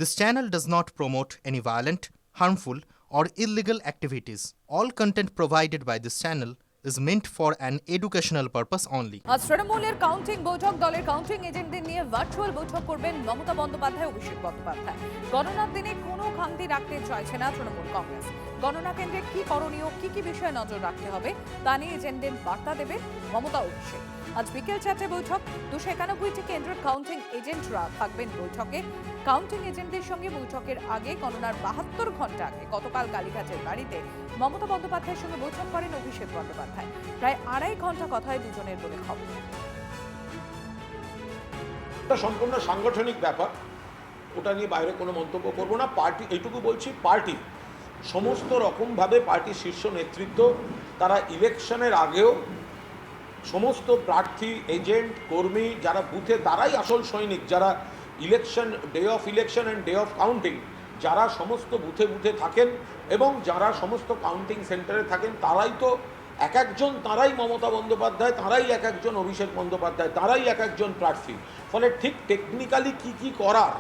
This channel does not promote any violent, harmful, or illegal activities. All content provided by this channel is meant for an educational purpose only. আজ তৃণমূলের counting বৈঠক, দলের counting এজেন্টদের নিয়ে virtual বৈঠক করবেন মমতা বন্দ্যোপাধ্যায়, অভিষেক বন্দ্যোপাধ্যায়। গণনার দিনে কোনো খামতি রাখতে চাইছে না তৃণমূল কংগ্রেস। গণনা কেন্দ্রে কি করণীয়, কি বিষয়ে নজর রাখতে হবে তা নিয়ে এজেন্টদের বার্তা দেবে মমতা, অভিষেক। আজ বিকেল 4টে বৈঠক। 291টি কেন্দ্রের কাউন্টিং এজেন্টরা থাকবেন বৈঠকে। কাউন্টিং এজেন্টদের সঙ্গে বৈঠকের আগে গণনার 72 ঘন্টা আগে গতকাল কালীঘাটের বাড়িতে মমতা বন্দ্যোপাধ্যায়ের সঙ্গে বৈঠক করেন অভিষেক বন্দ্যোপাধ্যায়। প্রায় 2.5 ঘন্টা কথা হয় দুজনের বলে খবর। এটা সম্পূর্ণ সাংগঠনিক ব্যাপার, ওটা নিয়ে বাইরে কোনো মন্তব্য করব না। পার্টি, এইটুকু বলছি, পার্টি সমস্ত রকমভাবে পার্টির শীর্ষ নেতৃত্ব তারা ইলেকশনের আগেও সমস্ত প্রার্থী, এজেন্ট, কর্মী যারা বুথে, তারাই আসল সৈনিক। যারা election, day of election and day of counting, যারা সমস্ত বুথে বুথে থাকেন এবং যারা সমস্ত কাউন্টিং সেন্টারে থাকেন, তারাই তো এক একজন, তারাই মমতা বন্দ্যোপাধ্যায়, তারাই এক একজন অভিষেক বন্দ্যোপাধ্যায়, তারাই এক একজন প্রার্থী। ফলে ঠিক টেকনিক্যালি কি করার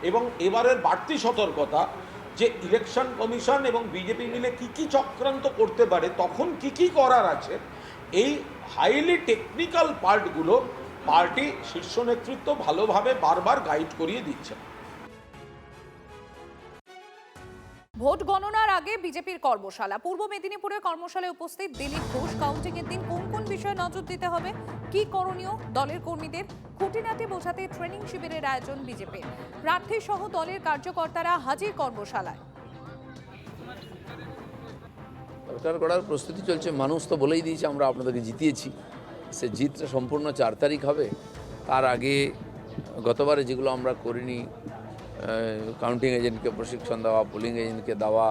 এবং এবারের বাড়তি সতর্কতা যে ইলেকশন কমিশন এবং বিজেপি মিলে কি চক্রান্ত করতে পারে, তখন কি করার আছে, এই হাইলি টেকনিক্যাল পার্টগুলো পার্টি শীর্ষ নেতৃত্ব ভালোভাবে বারবার গাইড করিয়ে দিচ্ছে। ভোট গণনার আগে বিজেপির কর্মশালা। পূর্ব মেদিনীপুরের কর্মশালায় উপস্থিত দিলীপ ঘোষ। কাউন্টিং এর দিন কোন বিষয়ে নজর দিতে হবে, কি করণীয় দলের কর্মীদের, খুঁটিনাটি বোঝাতে ট্রেনিং শিবিরের আয়োজন বিজেপি। প্রার্থী সহ দলের কার্যকর্তারা হাজির কর্মশালায়। সরকার করার প্রস্তুতি চলছে। মানুষ তো বলেই দিয়েছে আমরা আপনাদেরকে জিতিয়েছি। সে জিতটা সম্পূর্ণ 4 তারিখ হবে। তার আগে গতবারে যেগুলো আমরা করিনি, কাউন্টিং এজেন্টকে প্রশিক্ষণ দেওয়া, পোলিং এজেন্টকে দেওয়া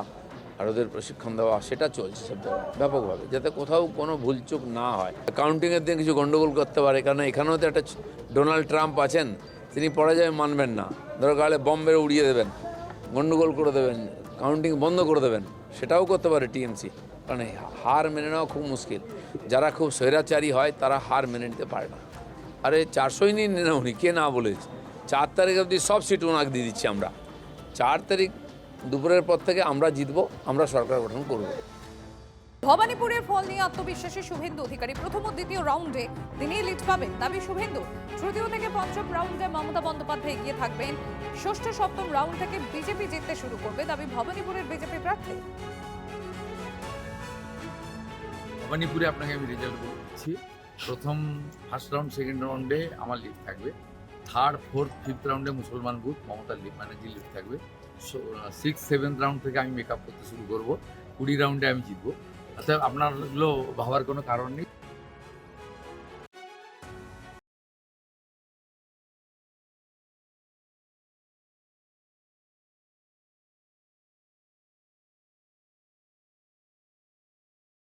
আর ওদের প্রশিক্ষণ দেওয়া, সেটা চলছে সব জায়গায় ব্যাপকভাবে, যাতে কোথাও কোনো ভুলচুক না হয়। কাউন্টিংয়ের দিন কিছু গণ্ডগোল করতে পারে, কারণ এখানেও তো একটা ডোনাল্ড ট্রাম্প আছেন, তিনি পরাজয় মানবেন না। দরকার হলে বম্বে উড়িয়ে দেবেন, গণ্ডগোল করে দেবেন, কাউন্টিং বন্ধ করে দেবেন, সেটাও করতে পারে টিএমসি। কারণ হার মেনে নেওয়া খুব মুশকিল। যারা খুব স্বৈরাচারী হয় তারা হার মেনে নিতে পারে না। আরে 400ই নিয়ে উনি, কে না বলেছে? 4 তারিখ অবধি সব সিট ওনাকে দিয়ে দিচ্ছি আমরা। 4 তারিখ দুপুরের পর থেকে আমরা জিতবো, আমরা সরকার গঠন করব। ভবানীপুরের ফল নিয়ে আত্মবিশ্বাসী শুভেন্দু অধিকারী। প্রথম ও দ্বিতীয় রাউন্ডে তিনি লিড পাবেন দাবি শুভেন্দু। তৃতীয় থেকে পঞ্চম রাউন্ডে মমতা বন্দ্যোপাধ্যায় এগিয়ে থাকবেন। ষষ্ঠ সপ্তম রাউন্ড থেকে বিজেপি জিততে শুরু করবে, দাবি ভবানীপুরের বিজেপি প্রার্থী। ভবানীপুরে আপনাকে আমি রেজাল্ট বলছি। প্রথম ফার্স্ট রাউন্ড, সেকেন্ড রাউন্ডে আমার লিড থাকবে। থার্ড, ফোর্থ, ফিফথ রাউন্ডে মুসলমান বুথ মমতার লিড, মানে যে লিড থাকবে। 6th, 7th রাউন্ড থেকে আমি মেকআপ করতে শুরু করবো। 20 রাউন্ডে আমি জিতবো। অর্থাৎ আপনারগুলো ভাবার কোনো কারণ নেই।